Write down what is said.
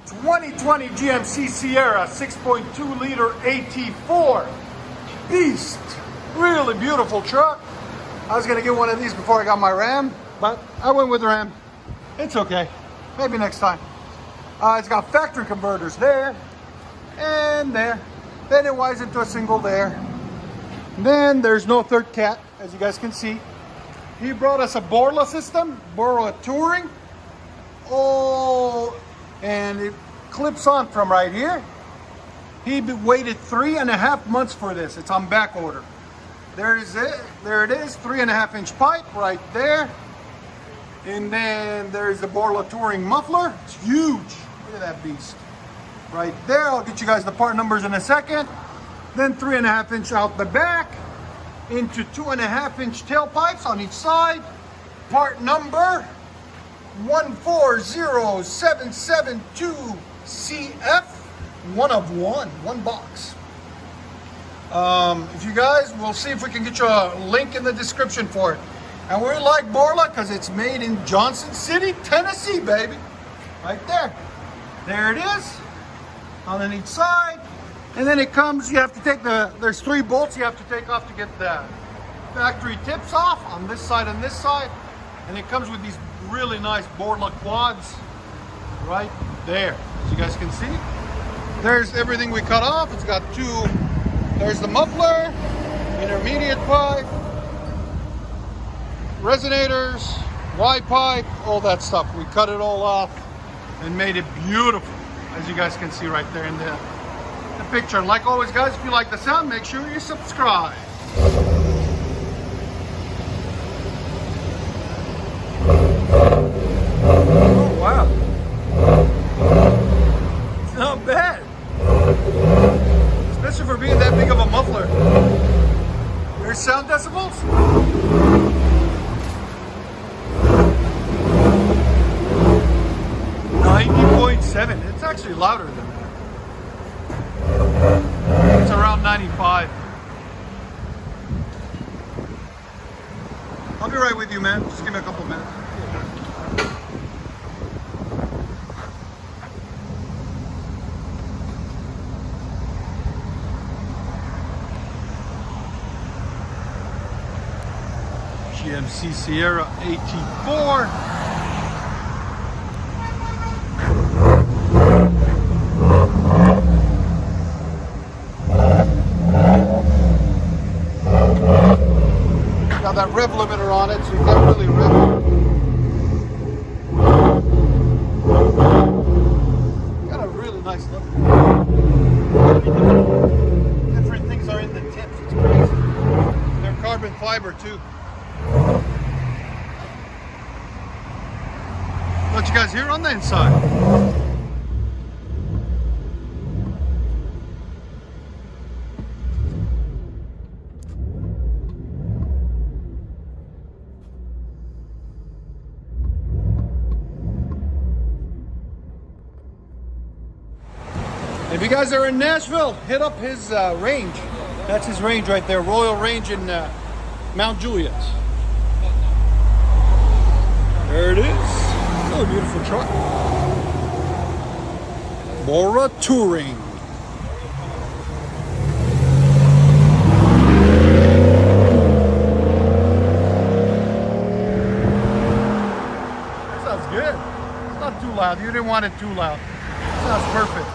2020 GMC Sierra 6.2 liter AT4 beast. Really beautiful truck. I was gonna get one of these before I got my Ram, but I went with Ram. It's okay, maybe next time. It's got factory converters there and there. Then it wires into a single there. Then there's no third cat, as you guys can see. He brought us a BORLA system, BORLA Touring. Oh, and it clips on from right here. He waited 3.5 months for this. It's on back order. There is it. There it is. 3.5-inch pipe right there. And then there's the BORLA Touring muffler. It's huge. Look at that beast. Right there. I'll get you guys the part numbers in a second. Then 3.5-inch out the back into 2.5-inch tailpipes on each side. Part number 140772CF. One of one box. If you guys, we'll see if we can get you a link in the description for it. And we like BORLA because it's made in Johnson City, Tennessee, baby. Right there. There it is. On each side. And then it comes, you have to take there's 3 bolts you have to take off to get the factory tips off on this side and this side. And it comes with these really nice BORLA quads right there. As you guys can see. There's everything we cut off. It's got 2, there's the muffler, intermediate pipe, resonators, Y pipe, all that stuff. We cut it all off and made it beautiful, as you guys can see right there in the picture. And like always, guys, if you like the sound, make sure you subscribe. Oh, wow. It's not bad. Especially for being that big of a muffler. There's sound decibels. 90.7. It's actually louder than that. It's around 95. I'll be right with you, man. Just give me a couple minutes. GMC Sierra AT4. Got that rev limiter on it, so you can't really rev it. Got a really nice look. Different things are in the tips. It's crazy. They're carbon fiber too. What you guys hear on the inside? If you guys are in Nashville, hit up his range. That's his range right there, Royal Range in Mount Juliet. There it is. Oh, beautiful truck. BORLA Touring. That sounds good. It's not too loud. You didn't want it too loud. It sounds perfect.